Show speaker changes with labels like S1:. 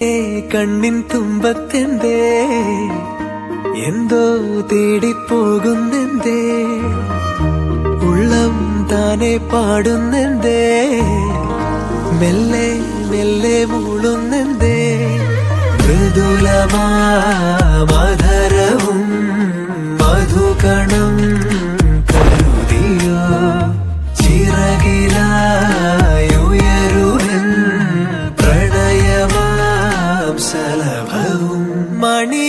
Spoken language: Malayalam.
S1: കണ്ണിൻ തുമ്പത്തെന്തേ എന്തോ തേടിപ്പോകുന്നെന്തേ ഉള്ളം താനെ പാടുന്നെന്തേ മെല്ലെ മെല്ലെ മൂളുന്നെന്തേ മൃദുലമാധരവും മധുകണം കരുതിയോ ചിറകിലായുയരുവൻ പ്രണയമാം സലഭവും മണി